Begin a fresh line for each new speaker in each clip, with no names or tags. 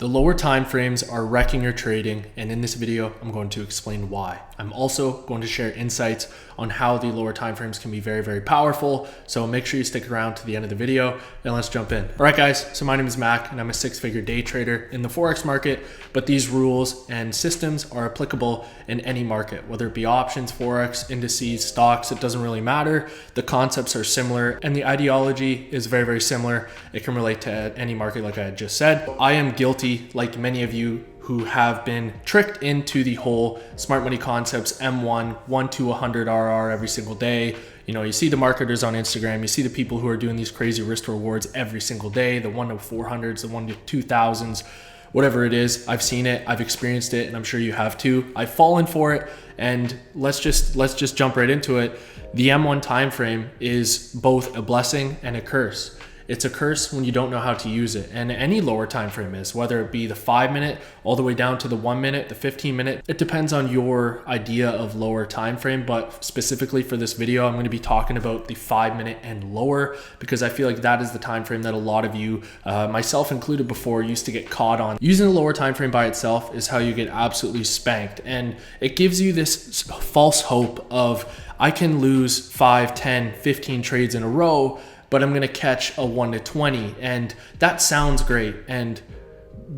The lower time frames are wrecking your trading, and in this video, I'm going to explain why. I'm also going to share insights on how the lower time frames can be very, very powerful. So make sure you stick around to the end of the video and let's jump in. All right, guys. So my name is Mac and I'm a six-figure day trader in the Forex market, but these rules and systems are applicable in any market, whether it be options, Forex, indices, stocks, it doesn't really matter. The concepts are similar and the ideology is very, very similar. It can relate to any market like I had just said. I am guilty, like many of you, who have been tricked into the whole smart money concepts, M1, 1 to 100 RR every single day. You know, you see the marketers on Instagram, you see the people who are doing these crazy risk rewards every single day, the 1 to 400s, the 1 to 2000s, whatever it is. I've seen it, I've experienced it, and I'm sure you have too. I've fallen for it, and let's just jump right into it. The M1 time frame is both a blessing and a curse. It's a curse when you don't know how to use it, and any lower time frame is, whether it be the 5-minute all the way down to the 1-minute, the 15-minute. It depends on your idea of lower time frame, but specifically for this video, I'm going to be talking about the 5-minute and lower because I feel like that is the time frame that a lot of you, myself included before, used to get caught on. Using the lower time frame by itself is how you get absolutely spanked, and it gives you this false hope of I can lose 5, 10, 15 trades in a row, but I'm going to catch a 1 to 20. And that sounds great. And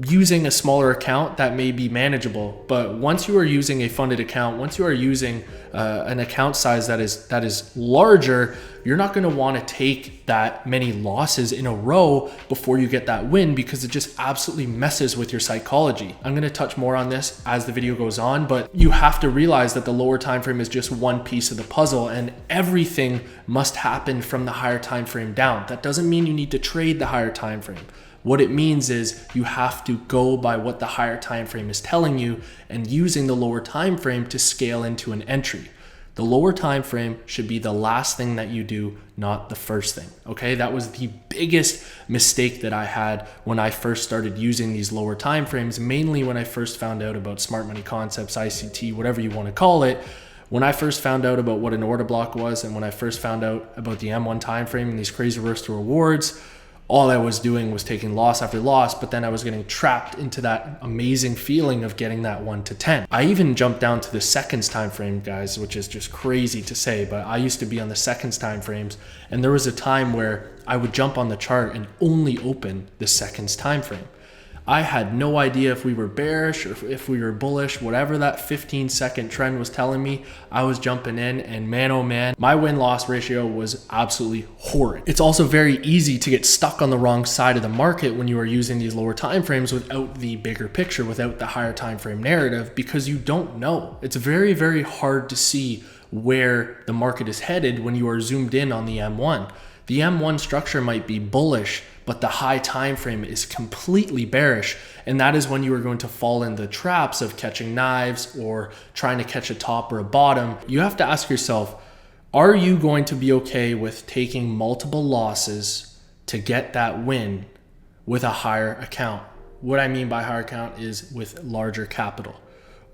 using a smaller account, that may be manageable. But once you are using a funded account, once you are using an account size that is larger, you're not going to want to take that many losses in a row before you get that win, because it just absolutely messes with your psychology. I'm going to touch more on this as the video goes on, but you have to realize that the lower time frame is just one piece of the puzzle, and everything must happen from the higher time frame down. That doesn't mean you need to trade the higher time frame. What it means is you have to go by what the higher time frame is telling you and using the lower time frame to scale into an entry. The lower time frame should be the last thing that you do, not the first thing. Okay, that was the biggest mistake that I had when I first started using these lower time frames, mainly when I first found out about smart money concepts, ICT, whatever you want to call it. When I first found out about what an order block was, and when I first found out about the M1 time frame and these crazy risk to rewards, all I was doing was taking loss after loss, but then I was getting trapped into that amazing feeling of getting that 1 to 10. I even jumped down to the seconds time frame, guys, which is just crazy to say, but I used to be on the seconds time frames, and there was a time where I would jump on the chart and only open the seconds time frame. I had no idea if we were bearish or if we were bullish, whatever that 15-second trend was telling me, I was jumping in, and man, oh man, my win-loss ratio was absolutely horrid. It's also very easy to get stuck on the wrong side of the market when you are using these lower time frames without the bigger picture, without the higher time frame narrative, because you don't know. It's very, very hard to see where the market is headed when you are zoomed in on the M1. The M1 structure might be bullish, but the high time frame is completely bearish, and that is when you are going to fall in the traps of catching knives or trying to catch a top or a bottom. You have to ask yourself, are you going to be okay with taking multiple losses to get that win with a higher account? What I mean by higher account is with larger capital.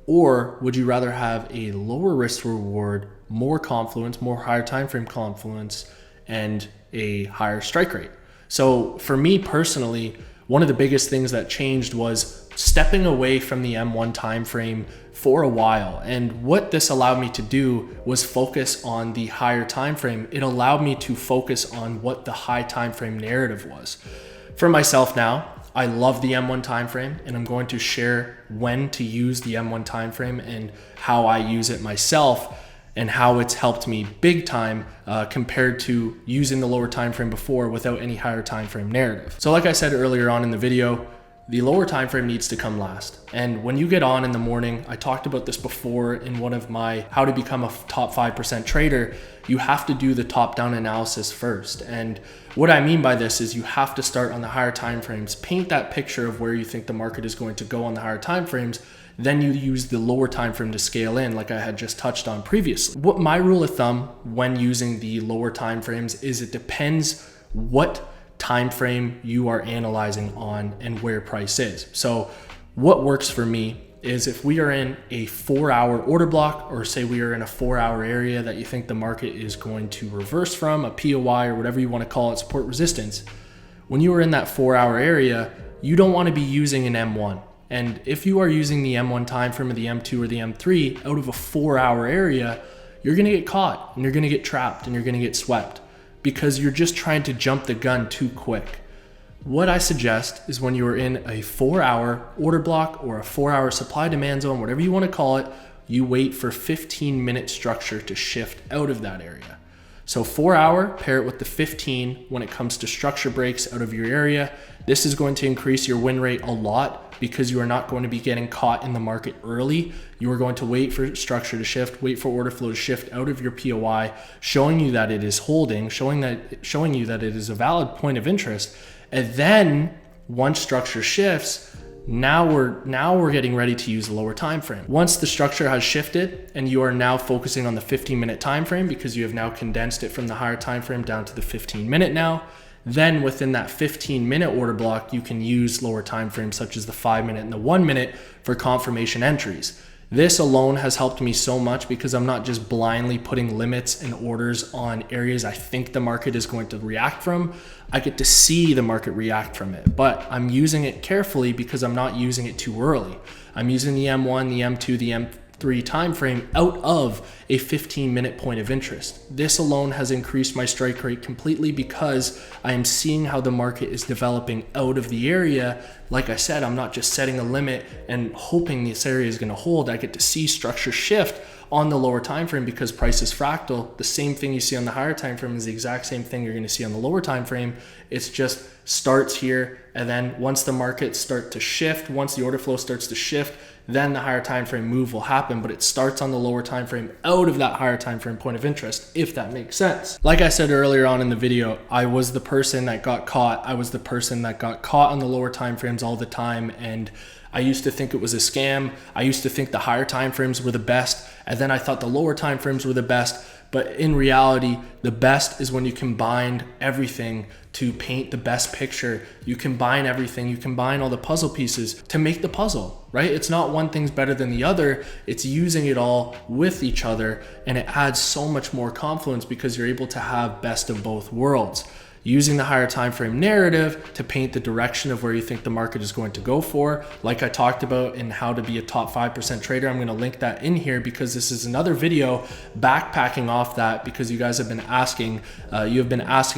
Or would you rather have a lower risk reward, more confluence, more higher time frame confluence, and a higher strike rate? So for me personally, one of the biggest things that changed was stepping away from the M1 time frame for a while. And what this allowed me to do was focus on the higher time frame. It allowed me to focus on what the high time frame narrative was. For myself now, I love the M1 time frame, and I'm going to share when to use the M1 time frame and how I use it myself, and how it's helped me big time compared to using the lower time frame before without any higher time frame narrative. So like I said earlier on in the video, the lower time frame needs to come last. And when you get on in the morning, I talked about this before in one of my how to become a top 5% trader, you have to do the top-down analysis first. And what I mean by this is you have to start on the higher time frames, paint that picture of where you think the market is going to go on the higher time frames. Then you use the lower time frame to scale in, like I had just touched on previously. What my rule of thumb when using the lower time frames is it depends what time frame you are analyzing on and where price is. So what works for me is if we are in a 4-hour order block, or say we are in a 4-hour area that you think the market is going to reverse from, a POI or whatever you want to call it, support resistance. When you are in that 4-hour area, you don't want to be using an M1. And if you are using the M1 time frame or the M2 or the M3 out of a 4-hour area, you're going to get caught and you're going to get trapped and you're going to get swept because you're just trying to jump the gun too quick. What I suggest is when you are in a 4-hour order block or a 4-hour supply demand zone, whatever you want to call it, you wait for 15-minute structure to shift out of that area. So 4-hour, pair it with the 15 when it comes to structure breaks out of your area. This is going to increase your win rate a lot because you are not going to be getting caught in the market early. You are going to wait for structure to shift, wait for order flow to shift out of your POI, showing you that it is holding, showing you that it is a valid point of interest. And then once structure shifts, now we're getting ready to use the lower time frame. Once the structure has shifted and you are now focusing on the 15-minute time frame because you have now condensed it from the higher time frame down to the 15-minute now, then within that 15-minute order block, you can use lower time frames such as the 5-minute and the 1-minute for confirmation entries. This alone has helped me so much because I'm not just blindly putting limits and orders on areas I think the market is going to react from. I get to see the market react from it, but I'm using it carefully because I'm not using it too early. I'm using the M1, the M2, the M3 time frame out of a 15-minute point of interest. This alone has increased my strike rate completely because I am seeing how the market is developing out of the area. Like I said, I'm not just setting a limit and hoping this area is going to hold. I get to see structure shift on the lower time frame because price is fractal. The same thing you see on the higher time frame is the exact same thing you're going to see on the lower time frame. It's just starts here, and then once the markets start to shift, once the order flow starts to shift, then the higher time frame move will happen, but it starts on the lower time frame out of that higher time frame point of interest, if that makes sense. Like I said earlier on in the video, I was the person that got caught. I was the person that got caught on the lower time frames all the time, and I used to think it was a scam. I used to think the higher time frames were the best, and then I thought the lower time frames were the best. But in reality, the best is when you combine everything to paint the best picture. You combine everything, you combine all the puzzle pieces to make the puzzle, right? It's not one thing's better than the other. It's using it all with each other, and it adds so much more confluence because you're able to have best of both worlds. Using the higher time frame narrative to paint the direction of where you think the market is going to go for, like I talked about in how to be a top 5% trader. I'm going to link that in here because this is another video backpacking off that because you guys have been asking,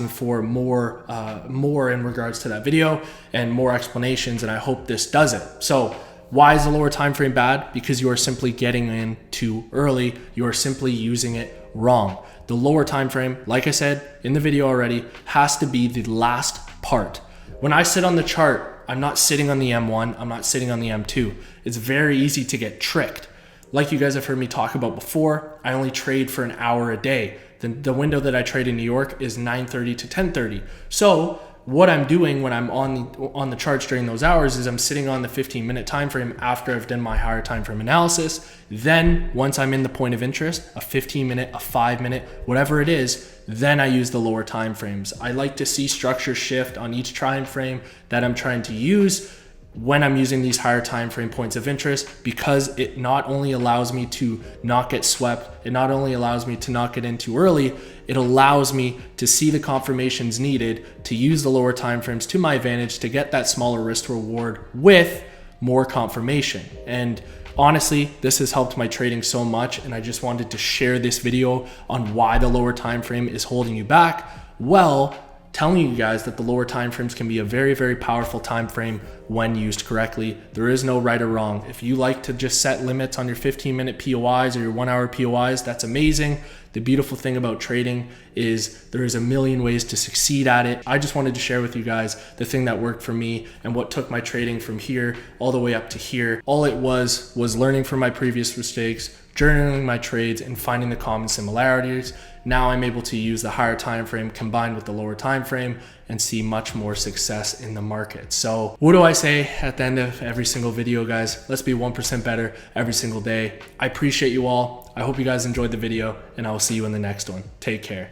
for more in regards to that video and more explanations, and I hope this does it. So why is the lower time frame bad? Because you are simply getting in too early. You are simply using it wrong. The lower time frame, like I said in the video already, has to be the last part. When I sit on the chart, I'm not sitting on the M1, I'm not sitting on the M2. It's very easy to get tricked. Like you guys have heard me talk about before, I only trade for an hour a day. The window that I trade in New York is 9:30 to 10:30. So what I'm doing when I'm on the charts during those hours is I'm sitting on the 15-minute time frame after I've done my higher time frame analysis. Then once I'm in the point of interest, a 15-minute, a 5-minute, whatever it is, then I use the lower time frames. I like to see structure shift on each time frame that I'm trying to use when I'm using these higher time frame points of interest, because it not only allows me to not get swept, it not only allows me to not get in too early, it allows me to see the confirmations needed to use the lower time frames to my advantage to get that smaller risk reward with more confirmation. And honestly, this has helped my trading so much, and I just wanted to share this video on why the lower time frame is holding you back. Well, telling you guys that the lower time frames can be a very, very powerful time frame when used correctly. There is no right or wrong. If you like to just set limits on your 15-minute POIs or your 1-hour POIs, that's amazing. The beautiful thing about trading is there is a million ways to succeed at it. I just wanted to share with you guys the thing that worked for me and what took my trading from here all the way up to here. All it was learning from my previous mistakes, journaling my trades, and finding the common similarities. Now I'm able to use the higher time frame combined with the lower time frame and see much more success in the market. So what do I say at the end of every single video, guys? Let's be 1% better every single day. I appreciate you all. I hope you guys enjoyed the video, and I will see you in the next one. Take care.